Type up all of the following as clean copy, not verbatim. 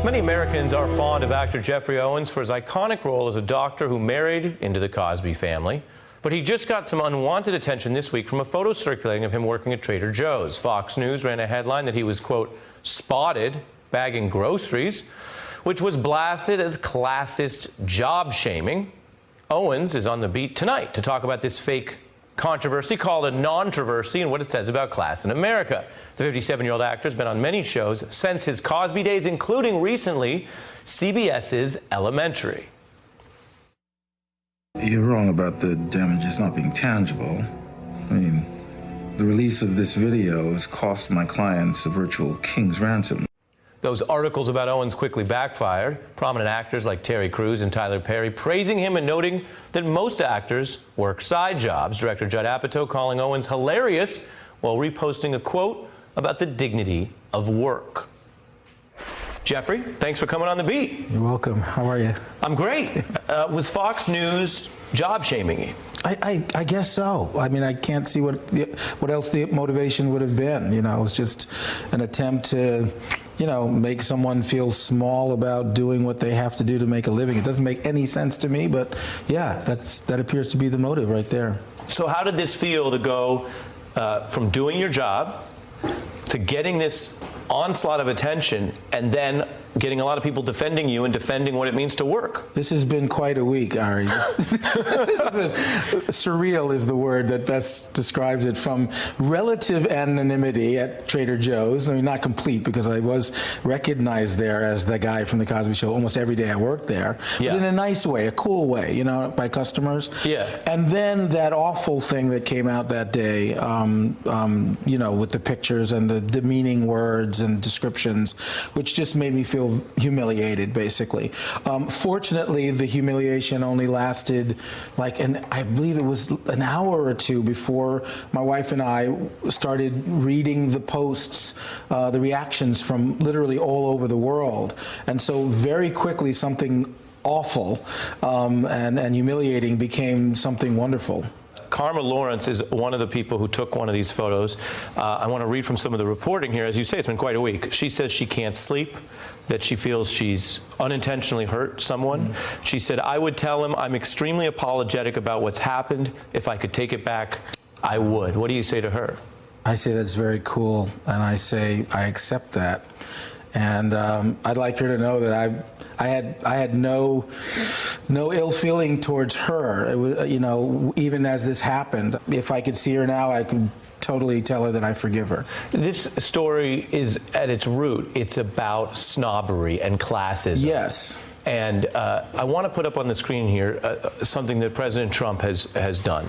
Many Americans are fond of actor Geoffrey Owens for his iconic role as a doctor who married into the Cosby family. But he just got some unwanted attention this week from a photo circulating of him working at Trader Joe's. Fox News ran a headline that he was, quote, spotted bagging groceries, which was blasted as classist job shaming. Owens is on the beat tonight to talk about this fake controversy called a non-troversy and what it says about class in America. The 57-year-old actor has been on many shows since his Cosby days, including recently CBS's Elementary. You're wrong about the damages not being tangible. I mean, the release of this video has cost my clients a virtual king's ransom. Those articles about Owens quickly backfired. Prominent actors like Terry Crews and Tyler Perry praising him and noting that most actors work side jobs. Director Judd Apatow calling Owens hilarious while reposting a quote about the dignity of work. Jeffrey, thanks for coming on the beat. You're welcome. How are you? I'm great. Was Fox News job shaming you? I guess so. I mean, I can't see what else the motivation would have been. You know, it was just an attempt to, you know, make someone feel small about doing what they have to do to make a living. It doesn't make any sense to me, but yeah, that appears to be the motive right there. So how did this feel to go from doing your job to getting this onslaught of attention and then getting a lot of people defending you and defending what it means to work? This has been quite a week, Ari. Surreal is the word that best describes it. From relative anonymity at Trader Joe's, I mean, not complete because I was recognized there as the guy from the Cosby Show almost every day I worked there, yeah, but in a nice way, a cool way, you know, by customers. Yeah. And then that awful thing that came out that day, you know, with the pictures and the demeaning words and descriptions, which just made me feel humiliated, basically. Fortunately, the humiliation only lasted like, I believe it was an hour or two before my wife and I started reading the posts, the reactions from literally all over the world. And so very quickly something awful and humiliating became something wonderful. Karma Lawrence is one of the people who took one of these photos. I want to read from some of the reporting here. As you say, it's been quite a week. She says she can't sleep, that she feels she's unintentionally hurt someone. Mm-hmm. She said, I would tell him I'm extremely apologetic about what's happened. If I could take it back, I would. What do you say to her? I say that's very cool, and I say I accept that. And I'd like her to know that I had no ill feeling towards her. It was, you know, even as this happened. If I could see her now, I could totally tell her that I forgive her. This story is, at its root, it's about snobbery and classism. Yes. And I want to put up on the screen here something that President Trump has done.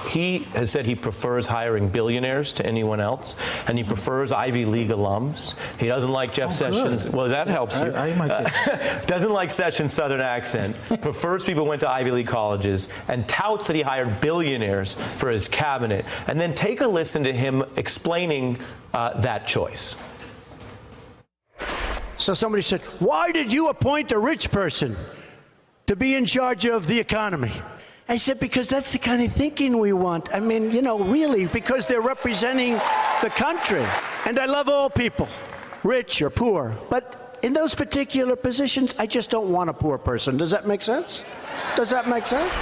He has said he prefers hiring billionaires to anyone else, and he prefers Ivy League alums. He doesn't like Jeff Sessions. Well, that helps you. I might get... Doesn't like Sessions' Southern accent, prefers people who went to Ivy League colleges, and touts that he hired billionaires for his cabinet. And then take a listen to him explaining that choice. So somebody said, why did you appoint a rich person to be in charge of the economy? I said, because that's the kind of thinking we want. I mean, you know, really, because they're representing the country. And I love all people, rich or poor. But in those particular positions, I just don't want a poor person. Does that make sense? Does that make sense?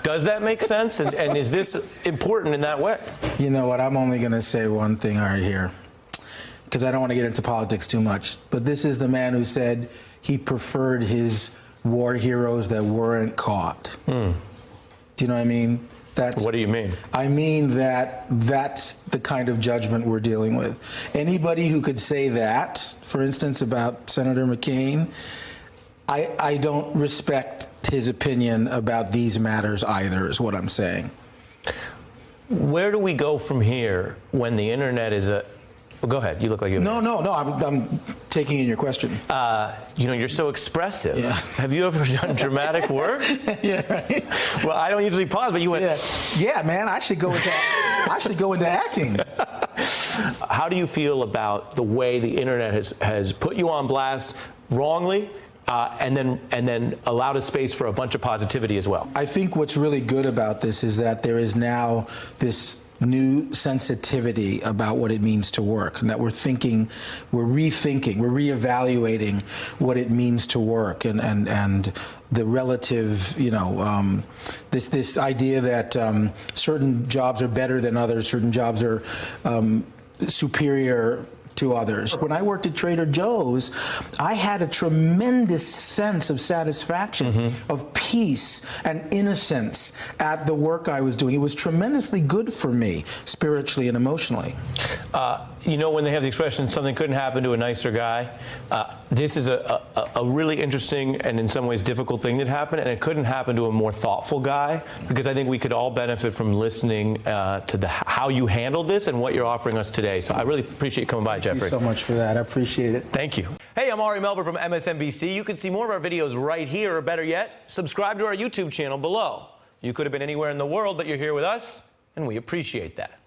Does that make sense? And is this important in that way? You know what? I'm only going to say one thing right here, because I don't want to get into politics too much, but this is the man who said he preferred his war heroes that weren't caught. Do you know what I mean? What do you mean? I mean that's the kind of judgment we're dealing with. Anybody who could say that, for instance, about Senator McCain, I don't respect his opinion about these matters either, is what I'm saying. Where do we go from here when the internet is a... Well, go ahead. You look like you. No. I'm taking in your question. You know, you're so expressive. Yeah. Have you ever done dramatic work? Yeah, right. Well, I don't usually pause, but you went. Yeah, man. I should go into acting. How do you feel about the way the internet has put you on blast wrongly and then allowed a space for a bunch of positivity as well. I think what's really good about this is that there is now this new sensitivity about what it means to work, and that we're rethinking, we're reevaluating what it means to work, and the relative, this idea that certain jobs are better than others, certain jobs are superior to others. When I worked at Trader Joe's, I had a tremendous sense of satisfaction, of peace and innocence at the work I was doing. It was tremendously good for me, spiritually and emotionally. When they have the expression, something couldn't happen to a nicer guy, this is a really interesting and in some ways difficult thing that happened, and it couldn't happen to a more thoughtful guy, because I think we could all benefit from listening to how you handled this and what you're offering us today. So I really appreciate you coming by, Jeffrey. Thank you so much for that. I appreciate it. Thank you. Hey, I'm Ari Melber from MSNBC. You can see more of our videos right here, or better yet, subscribe to our YouTube channel below. You could have been anywhere in the world, but you're here with us, and we appreciate that.